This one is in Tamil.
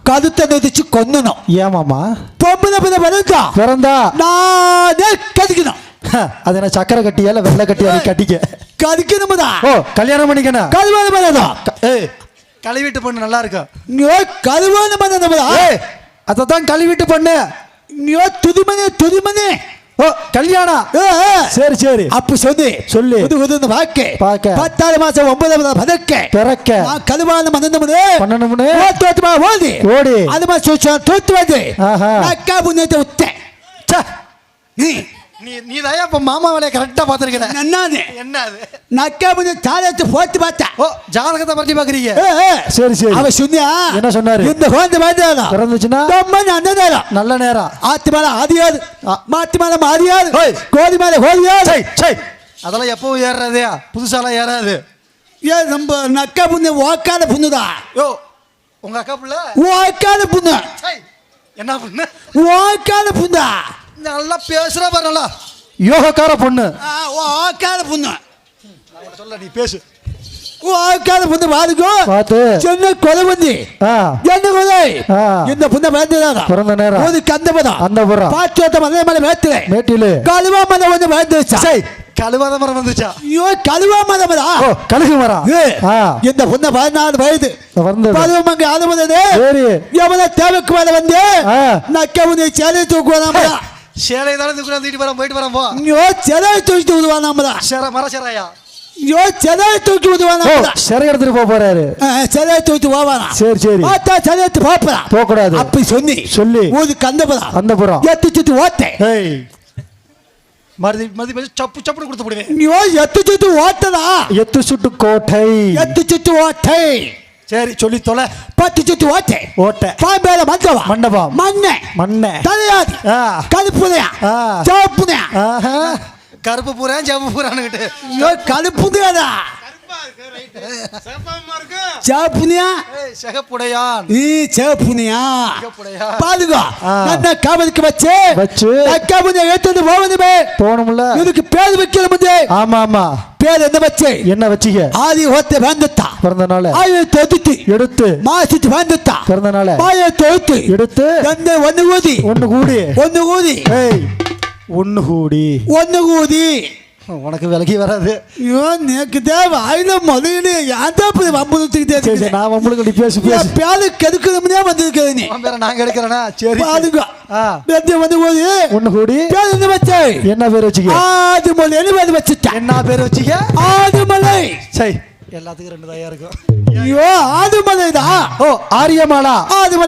கழுத்தை நெதிச்சு கொன்னணும். ஏமாமா பொம்பளை பிறந்தா நானே கதிக்கணும். அது என்ன சக்கரை கட்டியா இல்ல வெள்ளை கட்டியா கட்டிக்க கதிக்கணும்தா. ஓ கல்யாணம் பண்ணிக்கணும். கல்யாணம் பண்ணணும். கழுவிட்டு பொண்ணு நல்லா இருக்கும். கல்யாணம் பண்ணணும்தா. அதான் கழுவிட்டு பொண்ணு. துதிமணி ஓ கல்யாணம். சரி சரி அப்ப சொல்லு வாக்கு 10 மாசம் 9 பதக்க பிறக்க கழுவான பண்ணணும்னு ஓடி ஓடி அது மாதிரி தோத்து வந்து அக்கா புண்ணியத்தை விட்டேன். நீ தான் இப்ப மாமா வேலையை கரெக்டா பாத்துருக்க. என்னது நக்கா புண்ணிய தாளத்தை போட்டு பார்த்தா. ஓ ஜாதகத்தை பத்தி பாக்குறீங்க. சரி சரி அவ சொன்னியா என்ன சொன்னாரு? இந்த குழந்தை பிறந்துச்சுன்னா நல்ல நேரம். ஆத்து மேல ஆதியாது மாட்டு மேல மாறியாது கோதி மேல கோதியாது. அதெல்லாம் எப்பவும் ஏறாது புதுசாலாம் ஏறாது. ஏன் நம்ம நக்கா புண்ணு ஓக்காத புண்ணுதா. யோ உங்க அக்கா புள்ள ஓக்காத புண்ணு. என்ன புண்ணு? ஓக்காத புண்ணா. நல்லா பேசுற பாருங்களா யோகக்கார பொண்ணு. ஓக்காத புண்ணு சொல்ல நீ பேசு. ஓக்காத புண்ணு பாருங்க பார்த்து சின்ன கொலை வந்து என்ன கொலை இந்த புண்ணை பிறந்த நேரம் ஒரு அந்த பாச்சோட்ட மலை மேல மேட்டில கழுவா மலை வந்து பிறந்துச்சா. கழுவாத மரம் வந்துச்சா? ஐயோ கழுவா மரம் கழுகு மரம். இந்த புண்ணை 14 வயது பருவமங்க ஆளுமதே எவ்வளவு தேவைக்கு மேல வந்து நக்கவுனை சேலை தூக்குவானா. சேலை தானே தூக்கிட்டு வரோம் போயிட்டு வரோம். போ சேலையை தூக்கிட்டு விடுவானா. மரச்சரையா சேலையை தூக்கி விடுவானா. சிறை எடுத்துட்டு போறாரு. சேலையை தூக்கிட்டு போவானா. சரி சரி பார்த்தா சேலை எடுத்து போறா போக கூடாது அப்படி சொல்லி ஒரு கந்தபுரம் எத்து சுத்தி ஓட்டேன். மறுதி சப்பு சப்புன்னு கொடுத்து போடுவேன். எத்து சுத்தி ஓட்டதா. எத்து சுட்டு கோட்டை. எத்து சுத்தி ஓட்டை. சரி சொல்லி தொலை. 10 சுத்தி ஓட்டை பாம்பேல மண்டபம் மண்ணை தலையாதி கருப்புனையா சிவப்புனையா. கருப்பு பூரா சிவப்பு பூரான்னுகிட்டு கருப்புனையாதா சிவப்புனையா சிகப்புடையான். சிவப்புனையா பாருங்க என்ன காவலுக்கு வச்சு அக்காவுனை ஏற்று போகணும்ல. இதுக்கு பேர் வைக்கல. ஆமா ஆமா பேர் என்ன வச்சீங்க? ஆதி ஓத்த வேந்தத்தா பிறந்தனால ஆயிரத்தி எடுத்து எடுத்து மாசிட்டு வேந்தத்தா பிறந்தனால ஆயிரத்தி எடுத்து ஒன்னு கூடி உனக்கு விலகி வராது. எனக்கு தேவை ஆயில முதலீடு ஏன் நான் உங்களுக்கு பேசு பேரு கெடுக்கணும்னே வந்திருக்கிறது. நீ நாங்க எடுக்கிறேன்னா சரி வந்து ஒன்னு கூடி பேர் வச்சு என்ன பேர் வச்சுக்க? ஆதிமலை பேர் வச்சுட்டேன். என்ன பேர் வச்சுக்க? ஆதிமலை. சரி எல்லாத்துக்கும் 2 தாயா இருக்கும். ஐயோ ஆதிமலை தான். ஓ ஆரியமாலா. ஆதிமலை